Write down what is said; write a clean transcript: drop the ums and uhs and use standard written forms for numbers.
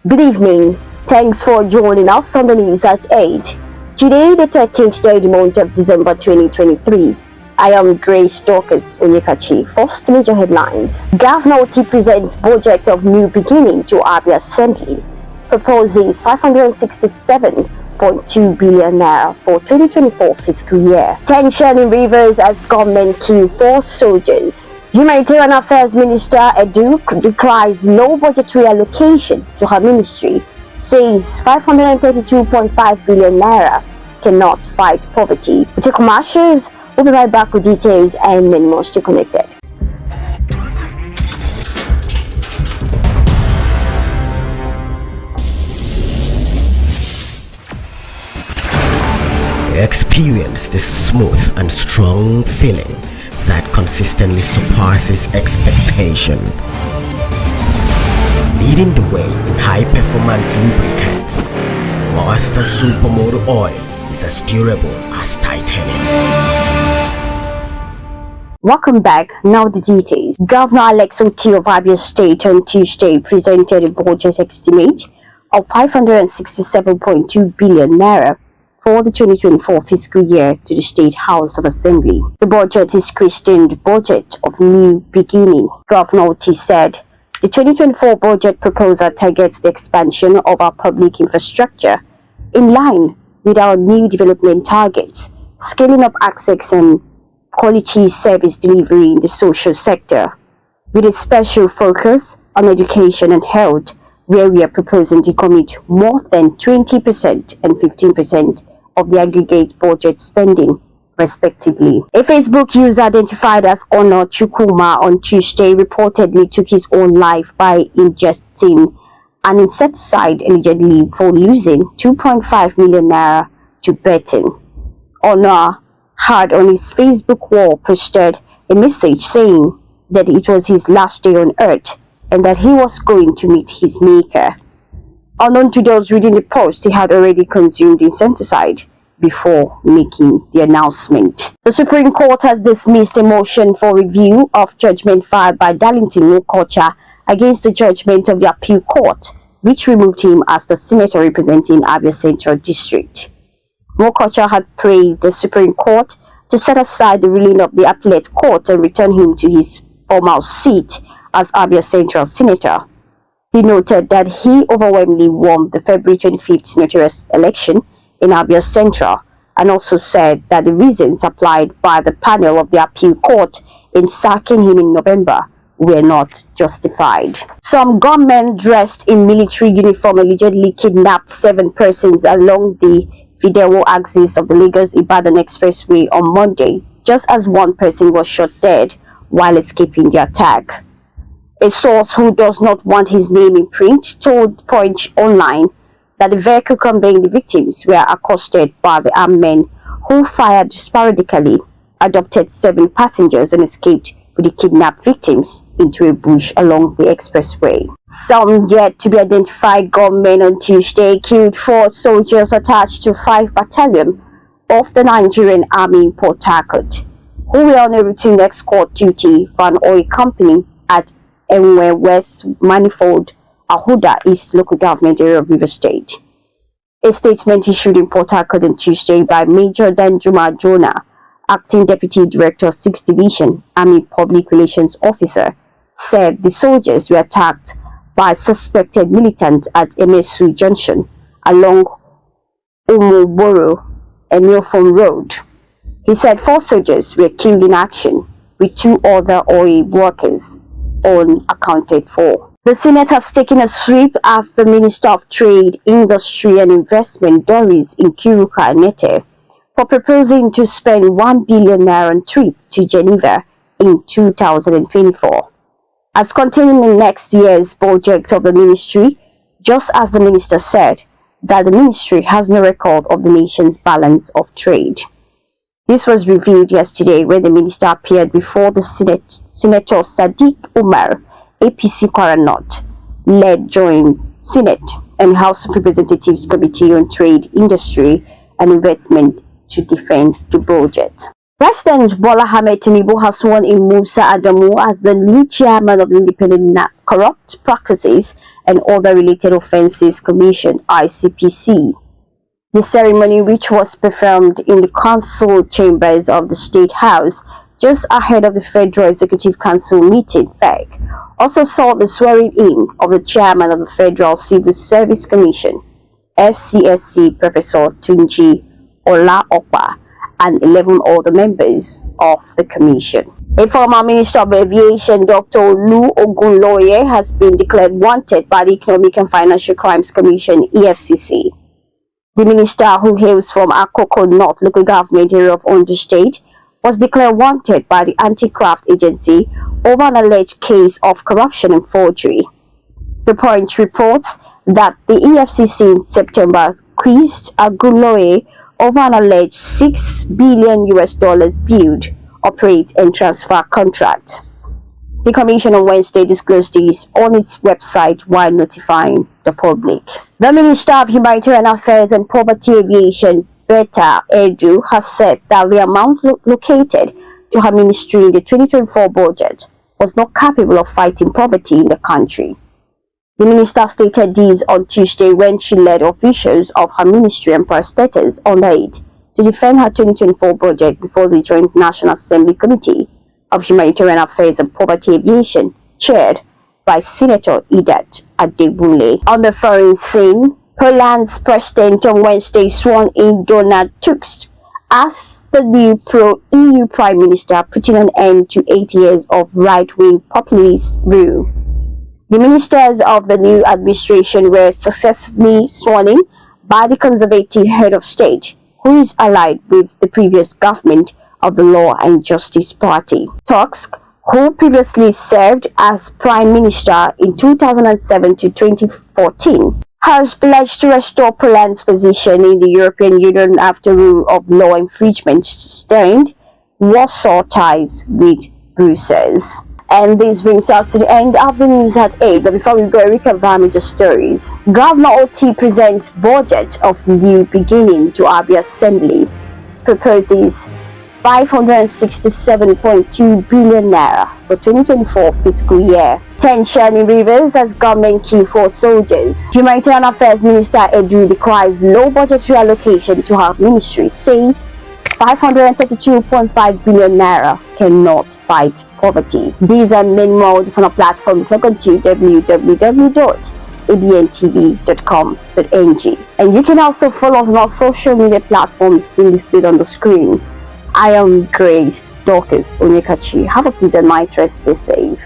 Good evening. Thanks for joining us on the news at 8. Today, the 13th day of the month of December 2023. I am Grace Dorcas Onyekachi. First major headlines. Governor Oti presents budget of new beginning to ABN Assembly. Proposes 567.2 billion naira for 2024 fiscal year. Tension in rivers as government kill 4 soldiers. Humanitarian Affairs Minister Edu decries low budgetary allocation to her ministry, says 532.5 billion naira cannot fight poverty. We take commercials. We'll be right back with details and many more. Stay connected. Experience the smooth and strong feeling that consistently surpasses expectation. Leading the way in high-performance lubricants, Master Supermoto Oil is as durable as titanium. Welcome back. Now the details. Governor Alex Oti of Abia State on Tuesday presented a budget estimate of 567.2 billion naira for the 2024 fiscal year to the State House of Assembly. The budget is christened Budget of New Beginning. Governor Oti said the 2024 budget proposal targets the expansion of our public infrastructure in line with our new development targets, scaling up access and quality service delivery in the social sector, with a special focus on education and health, where we are proposing to commit more than 20% and 15% of the aggregate budget spending, respectively. A Facebook user identified as Honor Chukuma on Tuesday reportedly took his own life by ingesting an insecticide allegedly for losing 2.5 million naira to betting. Honor had on his Facebook wall posted a message saying that it was his last day on earth and that he was going to meet his maker. Unknown to those reading the post, he had already consumed insecticide before making the announcement. The Supreme Court has dismissed a motion for review of judgment filed by Darlington Mokocha against the judgment of the Appeal Court, which removed him as the senator representing Abia Central District. Mokocha had prayed the Supreme Court to set aside the ruling of the Appellate Court and return him to his former seat as Abia Central Senator. He noted that he overwhelmingly won the February 25th senatorial election in Abia Central, and also said that the reasons applied by the panel of the Appeal Court in sacking him in November were not justified. Some gunmen dressed in military uniform allegedly kidnapped 7 persons along the Fidewo axis of the Lagos-Ibadan Expressway on Monday, just as 1 person was shot dead while escaping the attack. A source who does not want his name in print told Punch Online that the vehicle conveying the victims were accosted by the armed men who fired sporadically, abducted 7 passengers and escaped with the kidnapped victims into a bush along the expressway. Some yet to be identified gunmen on Tuesday killed 4 soldiers attached to 5 Battalion of the Nigerian Army in Port Harcourt, who were on a routine escort duty for an oil company at Enwe West Manifold, Ahuda East local government area of River State. A statement issued in Port Harcourt on Tuesday by Major Danjuma Jonah, Acting Deputy Director 6th Division, Army Public Relations Officer, said the soldiers were attacked by suspected militants at Emesu Junction along Umuboro and Milford Road. He said 4 soldiers were killed in action, with 2 other oil workers unaccounted for. The Senate has taken a sweep at the Minister of Trade, Industry and Investment, Doris Nkiruka Nete, for proposing to spend 1 billion naira on trip to Geneva in 2024. As contained in next year's budget of the ministry, just as the minister said that the ministry has no record of the nation's balance of trade. This was revealed yesterday when the minister appeared before the Senator Sadiq Umar, APC Kwara North, led Joint Senate and House of Representatives Committee on Trade, Industry and Investment to defend the budget. President Bola Ahmed Tinubu has sworn in Musa Adamu as the new chairman of the Independent Corrupt Practices and Other Related Offences Commission (ICPC). The ceremony, which was performed in the council chambers of the State House just ahead of the Federal Executive Council meeting (FEC), also saw the swearing-in of the chairman of the Federal Civil Service Commission (FCSC), Professor Tunji Olaopa, and 11 other members of the commission. A former Minister of Aviation, Dr. Lu Ogunloye, has been declared wanted by the Economic and Financial Crimes Commission (EFCC). The minister, who hails from Akoko North local government area of Ondo State, was declared wanted by the Anti-Graft Agency over an alleged case of corruption and forgery. The Punch reports that the EFCC in September quizzed Aguloye over an alleged $6 billion build, operate, and transfer contract. The Commission on Wednesday disclosed this on its website while notifying the public. The Minister of Humanitarian Affairs and Poverty Alleviation, Betta Edu, has said that the amount located to her ministry in the 2024 budget was not capable of fighting poverty in the country. The minister stated this on Tuesday when she led officials of her ministry and parastatals under it to defend her 2024 budget before the Joint National Assembly Committee of Humanitarian Affairs and Poverty Alleviation, chaired by Senator Idat Adebule. On the foreign scene, Poland's president on Wednesday sworn in Donald Tusk as the new pro-EU prime minister, putting an end to 8 years of right-wing populist rule. The ministers of the new administration were successfully sworn in by the conservative head of state, who is allied with the previous government of the Law and Justice Party. Tusk, who previously served as prime minister in 2007 to 2014, has pledged to restore Poland's position in the European Union after rule of law infringement stained Warsaw ties with Brussels. And this brings us to the end of the news at 8. But before we go, a recap of major stories. Governor Oti presents budget of new beginning to Abia Assembly, proposes 567.2 billion naira for 2024 fiscal year. Tension in rivers as government kill for soldiers. Humanitarian Affairs Minister Edu decries low budgetary allocation to her ministry, says 532.5 billion naira cannot fight poverty. These and many more different platforms. Log on to www.abntv.com.ng, and you can also follow us on our social media platforms being displayed on the screen. I am Grace Dorcas Onyekachi. Have a pleasant night. Rest, stay safe.